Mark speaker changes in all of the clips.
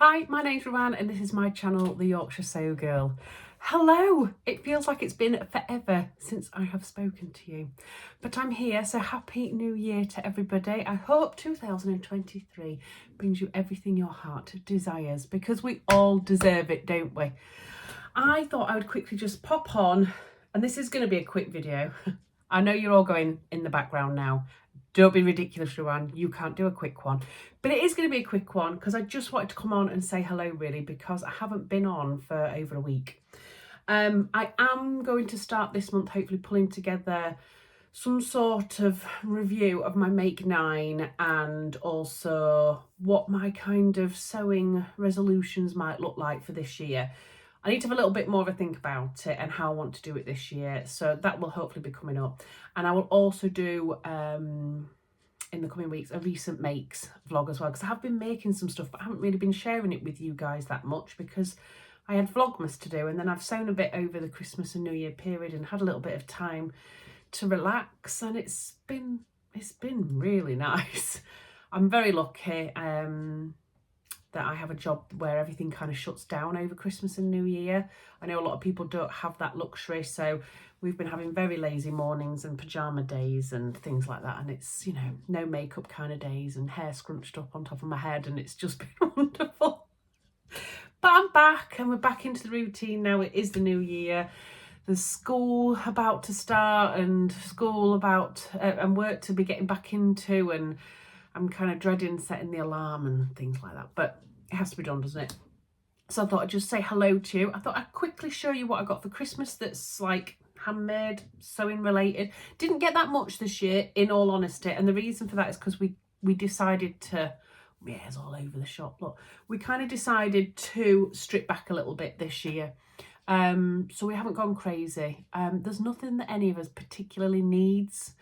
Speaker 1: Hi, my name's Ruan and this is my channel, The Yorkshire Sew Girl. Hello! It feels like it's been forever since I have spoken to you, but I'm here, so happy new year to everybody. I hope 2023 brings you everything your heart desires, because we all deserve it, don't we? I thought I would quickly just pop on, and this is going to be a quick video. I know you're all going in the background now. Don't be ridiculous, Ruan. You can't do a quick one. But it is going to be a quick one because I just wanted to come on and say hello, really, because I haven't been on for over a week. I am going to start this month, hopefully pulling together some sort of review of my Make 9 and also what my kind of sewing resolutions might look like for this year. I need to have a little bit more of a think about it and how I want to do it this year. So that will hopefully be coming up. And I will also do, in the coming weeks, a recent makes vlog as well. Because I have been making some stuff, but I haven't really been sharing it with you guys that much because I had Vlogmas to do. And then I've sewn a bit over the Christmas and New Year period and had a little bit of time to relax. And it's been really nice. I'm very lucky. That I have a job where everything kind of shuts down over Christmas and New Year. I know a lot of people don't have that luxury, so we've been having very lazy mornings and pyjama days and things like that, and it's, you know, no makeup kind of days and hair scrunched up on top of my head, and it's just been wonderful. But I'm back and we're back into the routine now. It is the new year. There's school about to start and school about and work to be getting back into, and I'm kind of dreading setting the alarm and things like that, but it has to be done, doesn't it? So I thought I'd just say hello to you. I thought I'd quickly show you what I got for Christmas that's like handmade, sewing related. Didn't get that much this year, in all honesty, and the reason for that is because we decided to, yeah, it's all over the shop, look. We kind of decided to strip back a little bit this year. So we haven't gone crazy. There's nothing that any of us particularly needs.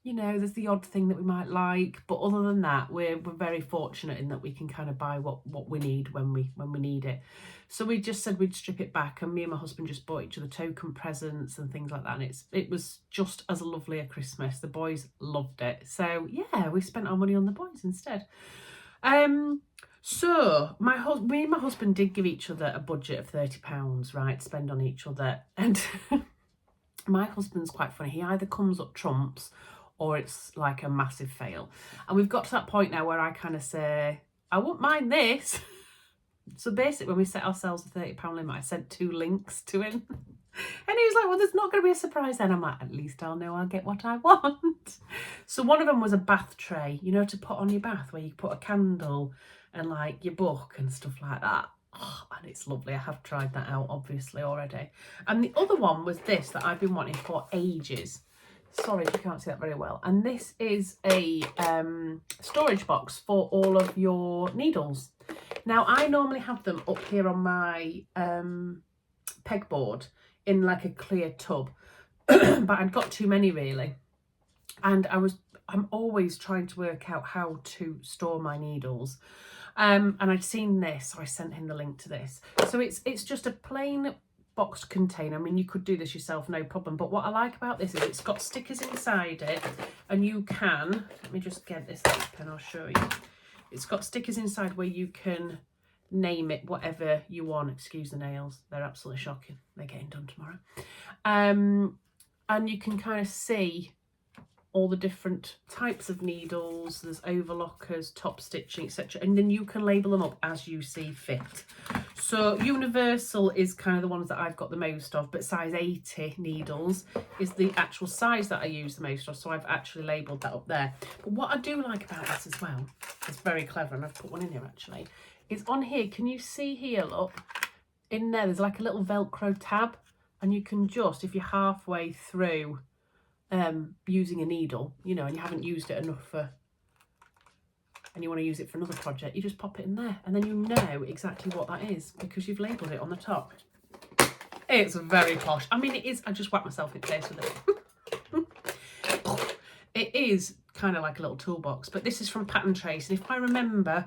Speaker 1: You know, there's the odd thing that we might like, but other than that, we're very fortunate in that we can kind of buy what we need when we need it. So we just said we'd strip it back, and me and my husband just bought each other token presents and things like that, and it was just as lovely a Christmas. The boys loved it, so yeah, we spent our money on the boys instead. So me and my husband did give each other a budget of £30, right, to spend on each other, and my husband's quite funny. He either comes up trumps or it's like a massive fail. And we've got to that point now where I kind of say, I wouldn't mind this. So basically, when we set ourselves a £30 limit, I sent 2 links to him. And he was like, well, there's not going to be a surprise then. I'm like, at least I'll know I'll get what I want. So one of them was a bath tray, you know, to put on your bath, where you put a candle and like your book and stuff like that. Oh, and it's lovely. I have tried that out, obviously, already. And the other one was this that I've been wanting for ages. Sorry if you can't see that very well. And this is a storage box for all of your needles. Now, I normally have them up here on my pegboard in like a clear tub, but I'd got too many really. And I'm always trying to work out how to store my needles. And I'd seen this, so I sent him the link to this. So it's just a plain boxed container. I mean, you could do this yourself, no problem. But what I like about this is it's got stickers inside it, and you can, let me just get this open, I'll show you. It's got stickers inside where you can name it whatever you want. Excuse the nails, they're absolutely shocking. They're getting done tomorrow. And you can kind of see all the different types of needles. There's overlockers, top stitching, etc. And then you can label them up as you see fit. So universal is kind of the ones that I've got the most of, but size 80 needles is the actual size that I use the most of. So I've actually labelled that up there. But what I do like about this as well, it's very clever, and I've put one in here actually, is on here, can you see here, look, in there's like a little Velcro tab, and you can just, if you're halfway through using a needle, you know, and you haven't used it enough for, and you want to use it for another project, you just pop it in there, and then you know exactly what that is because you've labelled it on the top. It's very posh. I mean, it is. I just whacked myself in the face with it. It is kind of like a little toolbox, but this is from Pattern Trace, and if I remember,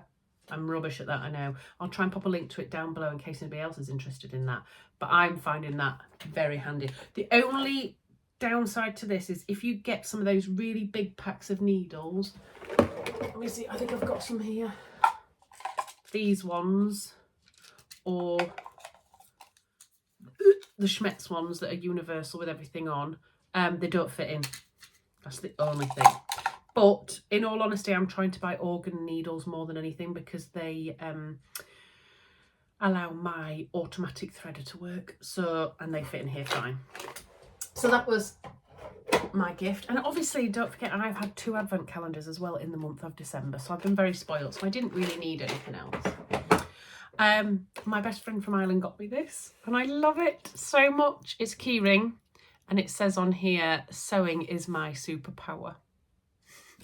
Speaker 1: I'm rubbish at that, I know. I'll try and pop a link to it down below in case anybody else is interested in that, but I'm finding that very handy. The only downside to this is if you get some of those really big packs of needles, let me see, I think I've got some here. these ones or the Schmetz ones that are universal with everything on, they don't fit in. That's the only thing. But in all honesty, I'm trying to buy organ needles more than anything because they allow my automatic threader to work. So, and they fit in here fine. So that was my gift. And obviously, don't forget, I've had 2 advent calendars as well in the month of December. So I've been very spoiled. So I didn't really need anything else. My best friend from Ireland got me this and I love it so much. It's a key ring and it says on here, sewing is my superpower.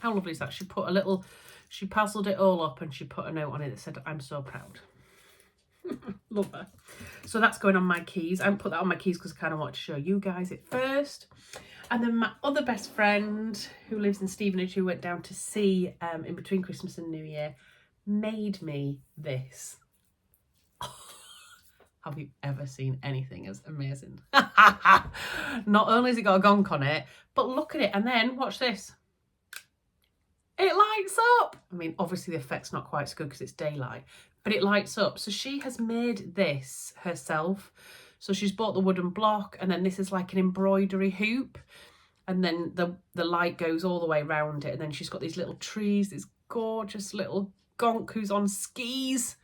Speaker 1: How lovely is that? She puzzled it all up and she put a note on it that said, I'm so proud. Love her. So that's going on my keys. I haven't put that on my keys because I kind of want to show you guys it first. And then my other best friend who lives in Stevenage, who went down to see in between Christmas and New Year, made me this. Have you ever seen anything as amazing? Not only has it got a gonk on it, but look at it. And then watch this. It lights up. I mean, obviously the effect's not quite so good because it's daylight, but it lights up. So she has made this herself. So she's bought the wooden block and then this is like an embroidery hoop. And then the light goes all the way around it. And then she's got these little trees, this gorgeous little gonk who's on skis.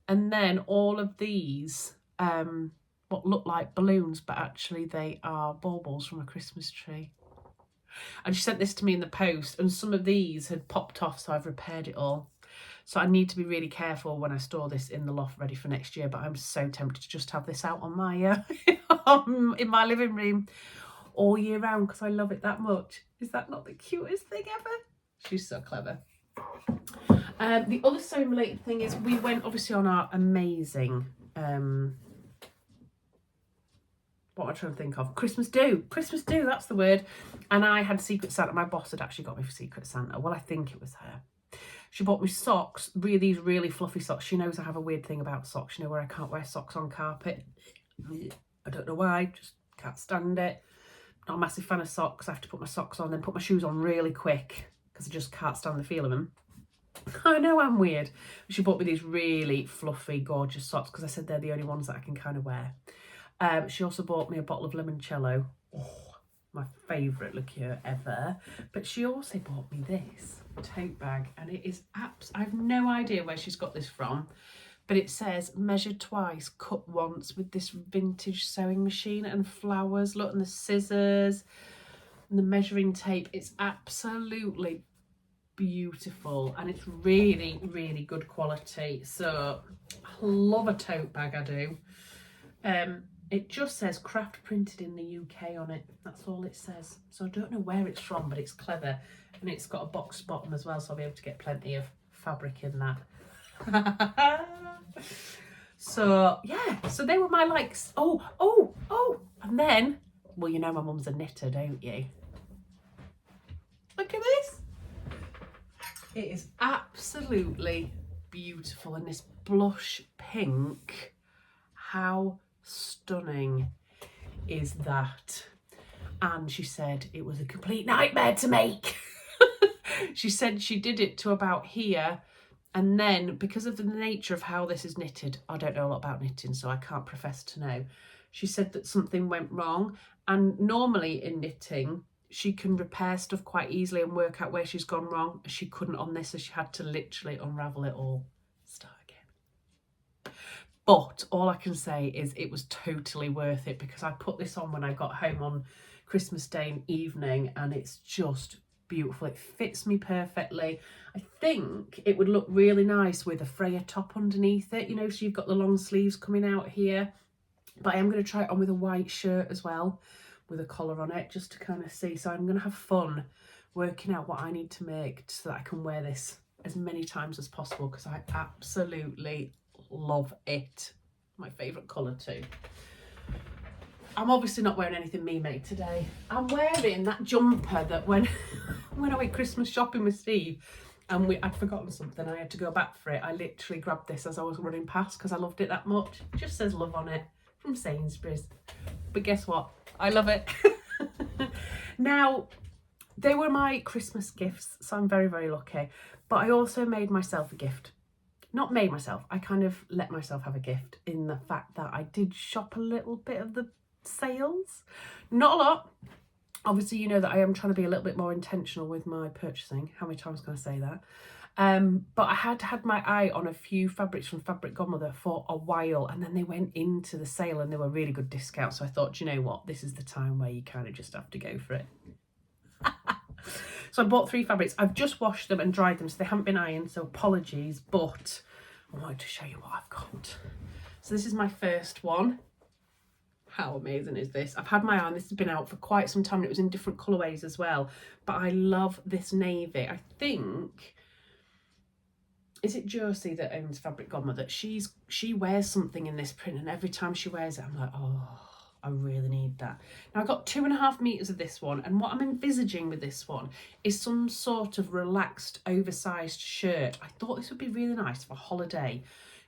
Speaker 1: And then all of these, what look like balloons, but actually they are baubles from a Christmas tree. And she sent this to me in the post and some of these had popped off, so I've repaired it all. So I need to be really careful when I store this in the loft ready for next year, but I'm so tempted to just have this out on my in my living room all year round because I love it that much. Is that not the cutest thing ever? She's so clever. The other sewing related thing is we went obviously on our amazing what am I trying to think of? Christmas do, that's the word. And I had Secret Santa. My boss had actually got me for Secret Santa. Well, I think it was her. She bought me socks, these really fluffy socks. She knows I have a weird thing about socks, you know, where I can't wear socks on carpet. I don't know why, just can't stand it. Not a massive fan of socks. I have to put my socks on, then put my shoes on really quick because I just can't stand the feel of them. I know I'm weird. She bought me these really fluffy, gorgeous socks because I said they're the only ones that I can kind of wear. She also bought me a bottle of limoncello. Oh, my favourite liqueur ever. But she also bought me this tote bag and it is I have no idea where she's got this from, but it says measured twice, cut once, with this vintage sewing machine and flowers. Look, and the scissors and the measuring tape. It's absolutely beautiful and it's really, really good quality. So I love a tote bag, I do. It just says craft printed in the UK on it. That's all it says. So I don't know where it's from, but it's clever. And it's got a box bottom as well, so I'll be able to get plenty of fabric in that. So, yeah. So they were my likes. Oh. And then, well, you know my mum's a knitter, don't you? Look at this. It is absolutely beautiful. And this blush pink, how stunning is that? And she said it was a complete nightmare to make. She said she did it to about here, and then because of the nature of how this is knitted, I don't know a lot about knitting, so I can't profess to know. She said that something went wrong, and normally in knitting she can repair stuff quite easily and work out where she's gone wrong. She couldn't on this, so she had to literally unravel it all, start again. But all I can say is it was totally worth it because I put this on when I got home on Christmas Day evening and it's just beautiful. It fits me perfectly. I think it would look really nice with a Freya top underneath it, you know, so you've got the long sleeves coming out here. But I am going to try it on with a white shirt as well, with a collar on it, just to kind of see. So I'm going to have fun working out what I need to make so that I can wear this as many times as possible because I absolutely love it. My favourite colour too. I'm obviously not wearing anything me made today. I'm wearing that jumper that when I went Christmas shopping with Steve and I'd forgotten something, I had to go back for it. I literally grabbed this as I was running past because I loved it that much. It just says love on it from Sainsbury's. But guess what? I love it. Now, they were my Christmas gifts, so I'm very, very lucky. But I also made myself a gift. not made myself, I kind of let myself have a gift in the fact that I did shop a little bit of the sales. Not a lot. Obviously, you know that I am trying to be a little bit more intentional with my purchasing. How many times can I say that? But I had my eye on a few fabrics from Fabric Godmother for a while, and then they went into the sale and they were really good discounts. So I thought, you know what, this is the time where you kind of just have to go for it. So I bought 3 fabrics. I've just washed them and dried them, so they haven't been ironed, so apologies, but I wanted to show you what I've got. So this is my first one. How amazing is this? I've had my eye on this. Has been out for quite some time. It was in different colourways as well, but I love this navy. I think, is it Josie that owns Fabric Godmother? She wears something in this print, and every time she wears it, I'm like, oh, I really need that. Now I got 2.5 meters of this one, and what I'm envisaging with this one is some sort of relaxed, oversized shirt. I thought this would be really nice for a holiday,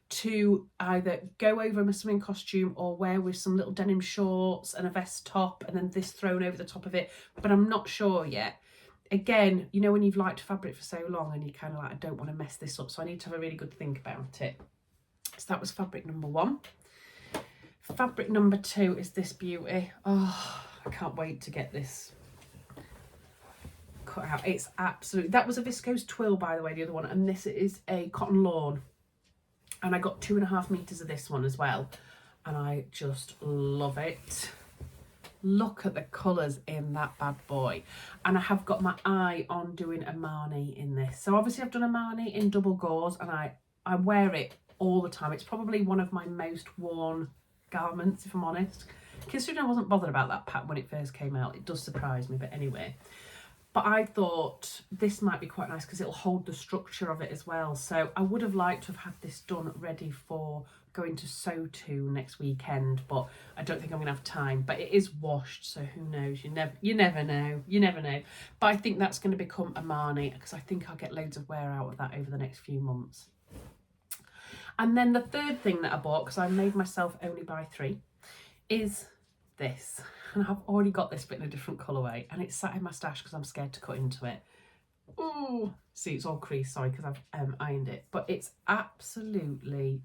Speaker 1: to either go over in a swimming costume or wear with some little denim shorts and a vest top and then this thrown over the top of it, but I'm not sure yet. Again, you know when you've liked fabric for so long and you kind of like, I don't want to mess this up, so I need to have a really good think about it. So that was fabric number 1. Fabric number 2 is this beauty. Oh, I can't wait to get this cut out. It's absolutely, that was a viscose twill, by the way, the other one, and this is a cotton lawn. And I got 2.5 meters of this one as well, and I just love it. Look at the colours in that bad boy. And I have got my eye on doing a Marnie in this. So obviously I've done a Marnie in double gauze, and I wear it all the time. It's probably one of my most worn garments, if I'm honest. Considering I wasn't bothered about that pattern when it first came out, it does surprise me, but anyway. But I thought this might be quite nice because it'll hold the structure of it as well. So I would have liked to have had this done ready for going to sew to next weekend, but I don't think I'm gonna have time. But it is washed, so who knows? You never know. But I think that's going to become a Marnie because I think I'll get loads of wear out of that over the next few months. And then the third thing that I bought, because I made myself only buy 3, is this. And I've already got this but in a different colourway, and it's sat in my stash because I'm scared to cut into it. Oh, see, it's all creased, sorry, because I've ironed it. But it's absolutely,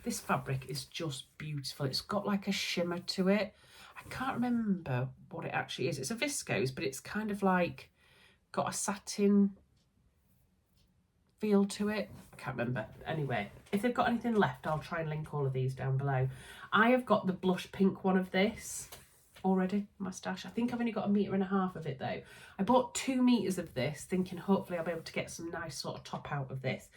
Speaker 1: this fabric is just beautiful. It's got like a shimmer to it. I can't remember what it actually is. It's a viscose, but it's kind of like got a satin feel to it. I can't remember. Anyway, if they've got anything left, I'll try and link all of these down below. I have got the blush pink one of this already in my stash. I think I've only got 1.5 meters of it though. I bought 2 meters of this thinking hopefully I'll be able to get some nice sort of top out of this.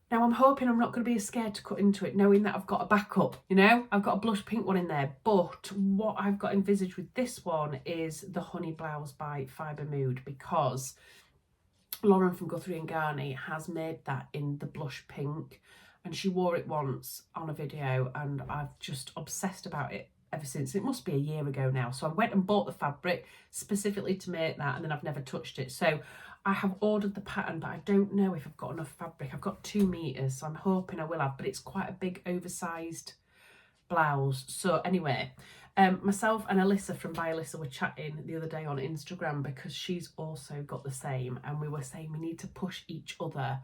Speaker 1: Now I'm hoping I'm not going to be as scared to cut into it, knowing that I've got a backup, you know, I've got a blush pink one in there. But what I've got envisaged with this one is the honey blouse by Fibre Mood, because Lauren from Guthrie and Garney has made that in the blush pink, and she wore it once on a video and I've just obsessed about it ever since. It must be a year ago now. So I went and bought the fabric specifically to make that, and then I've never touched it. So I have ordered the pattern, but I don't know if I've got enough fabric. I've got 2 meters, so I'm hoping I will have, but it's quite a big oversized blouse. So anyway, myself and Alyssa from By Alyssa were chatting the other day on Instagram because she's also got the same, and we were saying we need to push each other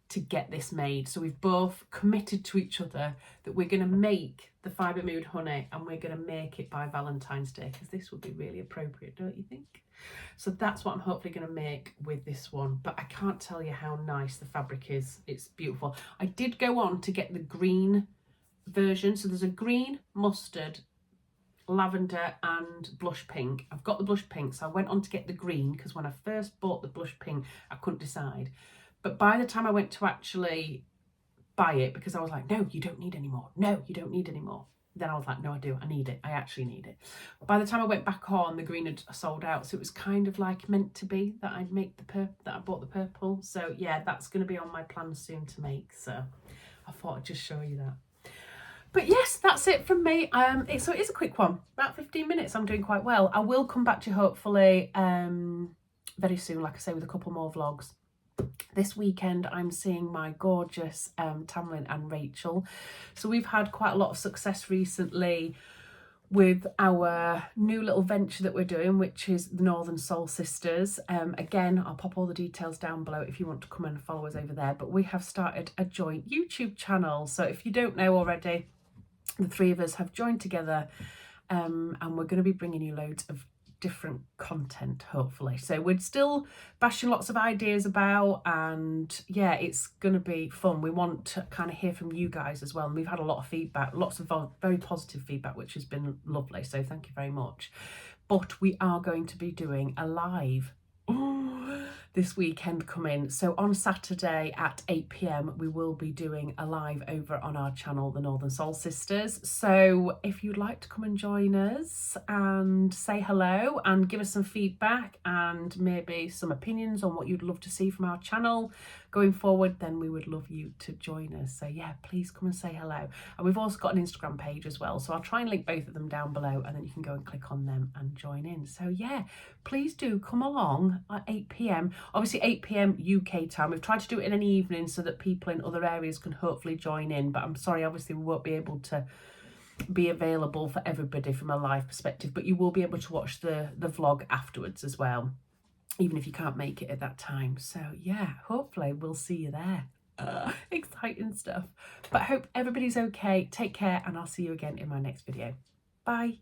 Speaker 1: to get this made. So we've both committed to each other that we're going to make the Fibre Mood honey, and we're going to make it by Valentine's Day, because this would be really appropriate, don't you think? So that's what I'm hopefully going to make with this one, but I can't tell you how nice the fabric is. It's beautiful. I did go on to get the green version. So there's a green, mustard, lavender and blush pink. I've got the blush pink, so I went on to get the green because when I first bought the blush pink I couldn't decide. But by the time I went to actually buy it, because I was like, no, you don't need any more. No, you don't need any more. Then I was like, no, I do. I need it. I actually need it. By the time I went back on, the green had sold out. So it was kind of like meant to be that I'd make that I bought the purple. So yeah, that's going to be on my plan soon to make. So I thought I'd just show you that. But yes, that's it from me. So it is a quick one, about 15 minutes. I'm doing quite well. I will come back to you hopefully very soon, like I say, with a couple more vlogs. This weekend I'm seeing my gorgeous Tamlin and Rachel. So we've had quite a lot of success recently with our new little venture that we're doing, which is the Northern Soul Sisters. Again, I'll pop all the details down below if you want to come and follow us over there. But we have started a joint YouTube channel. So if you don't know already, the three of us have joined together, and we're going to be bringing you loads of different content, hopefully. So we're still bashing lots of ideas about, and yeah, it's going to be fun. We want to kind of hear from you guys as well, and we've had a lot of feedback, lots of very positive feedback, which has been lovely, so thank you very much. But we are going to be doing a live this weekend coming. So on Saturday at 8 p.m. we will be doing a live over on our channel, the Northern Soul Sisters. So if you'd like to come and join us and say hello and give us some feedback and maybe some opinions on what you'd love to see from our channel going forward, then we would love you to join us. So yeah, please come and say hello. And we've also got an Instagram page as well, so I'll try and link both of them down below, and then you can go and click on them and join in. So yeah, please do come along at 8 p.m. Obviously 8 p.m. UK time. We've tried to do it in an evening so that people in other areas can hopefully join in, but I'm sorry, obviously we won't be able to be available for everybody from a live perspective, but you will be able to watch the vlog afterwards as well, even if you can't make it at that time. So yeah, hopefully we'll see you there. Exciting stuff. But I hope everybody's okay. Take care, and I'll see you again in my next video. Bye.